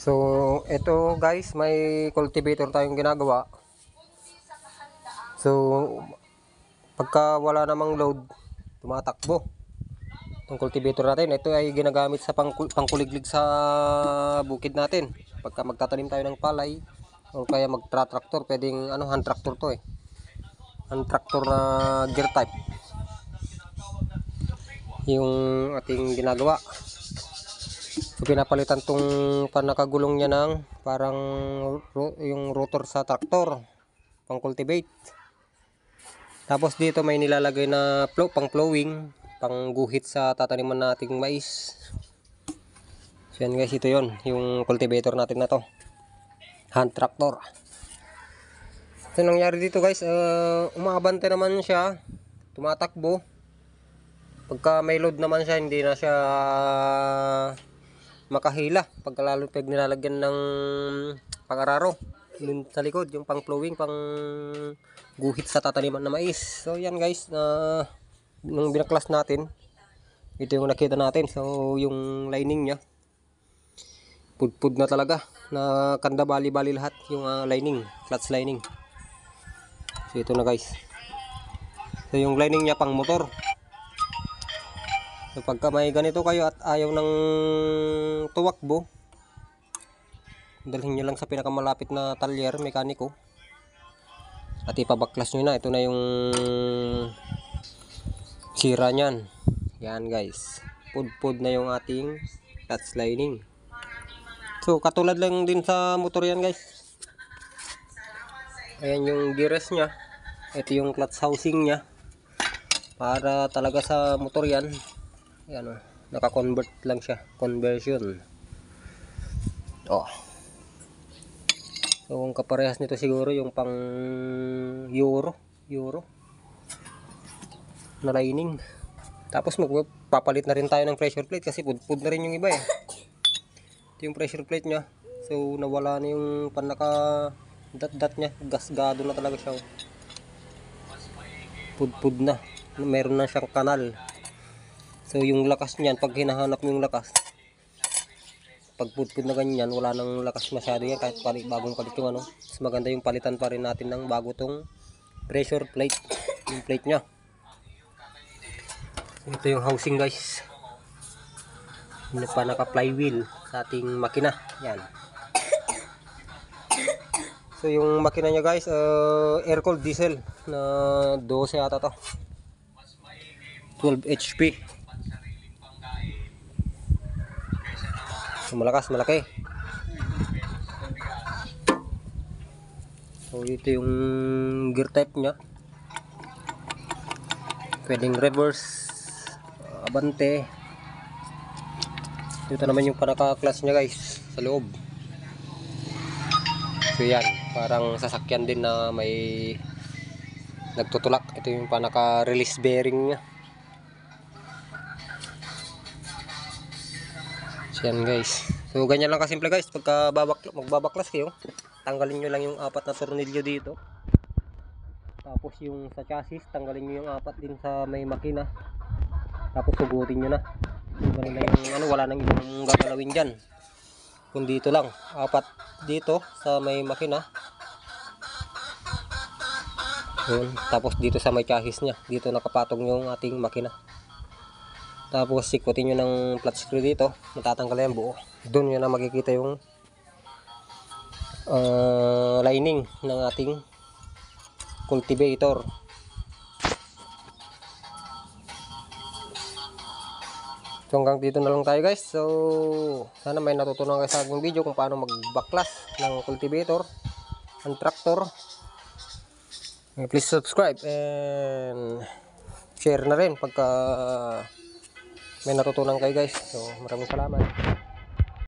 So, ito guys, may cultivator tayong ginagawa. So, pagka wala namang load, tumatakbo itong cultivator natin. Ito ay ginagamit sa pangkuliglig sa bukid natin. Pagka magtatanim tayo ng palay o kaya magtra-tractor, pwedeng hand tractor to hand tractor na gear type yung ating ginagawa. So, pinapalitan tong panakagulong niya ng parang yung rotor sa traktor pang cultivate. Tapos dito may nilalagay na pang flowing, pang guhit sa tataniman nating mais. So yan guys, ito yon yung cultivator natin na to, hand tractor. So nangyari dito guys, umaabante naman siya, tumatakbo. Pagka may load naman siya, hindi na siya makahila. Pagka lalo pag nilalagyan ng pang-araro sa likod, yung pang flowing, pang guhit sa tataniman na mais. So yan guys, nung binaklas natin, ito yung nakita natin. So yung lining nya, pudpud na talaga, na kanda bali-bali lahat yung lining, clutch lining. So ito na guys. So yung lining nya pang motor. So pagka may ganito kayo at ayaw ng tuwakbo, dalhin nyo lang sa pinakamalapit na talyer, mekaniko, at ipabaklas nyo na. Ito na yung sira nyan. Yan guys, pud-pud na yung ating clutch lining. So katulad lang din sa motor yan guys. Ayan yung gears nya, ito yung clutch housing nya, para talaga sa motor yan. Ayan, naka-convert lang siya, conversion. So ang kaparehas nito siguro yung pang Euro na lining. Tapos magpapalit na rin tayo ng pressure plate kasi pud-pud na rin yung iba Ito yung pressure plate nya. So nawala na yung panaka dat nya, gasgado na talaga siya. Pud-pud na, meron na siyang kanal. So yung lakas niyan, pag hinahanap mo yung lakas, pag pud-pud na ganyan, wala nang lakas masyado yan. Kahit bagong palit yung mas maganda yung palitan pa rin natin ng bago tong pressure plate, yung plate nya. Ito yung housing guys, hindi pa naka flywheel sa ating makina. Yan. So yung makina nya guys, air cooled diesel na 12 ata to, 12 HP. So malakas, malaki. So ito yung gear type nya, pwedeng reverse, abante. Ito naman yung panaka-clutch nya guys sa loob. So yan, parang sasakyan din na may nagtutulak. Ito yung panaka-release bearing nya. So yan guys. So ganyan lang kasimple guys. Pagka magbabaklas kayo, tanggalin nyo lang yung 4 na tornilyo dito. Tapos yung sa chassis, tanggalin nyo yung 4 din sa may makina. Tapos sugutin nyo na. Ganun na yung wala nang ibang gagalawin dyan. Kung dito lang, 4 dito sa may makina. Yun. Tapos dito sa may chassis nya, dito nakapatong yung ating makina. Tapos sikutin nyo ng flat screw dito, matatanggal yung buo. Doon nyo na makikita yung lining ng ating cultivator. So hanggang dito na lang tayo guys. So sana may natutunan kayo sa aking video kung paano magbaklas ng cultivator, ng tractor. Please subscribe and share na rin pagka may natutunan kayo guys. So maraming salamat.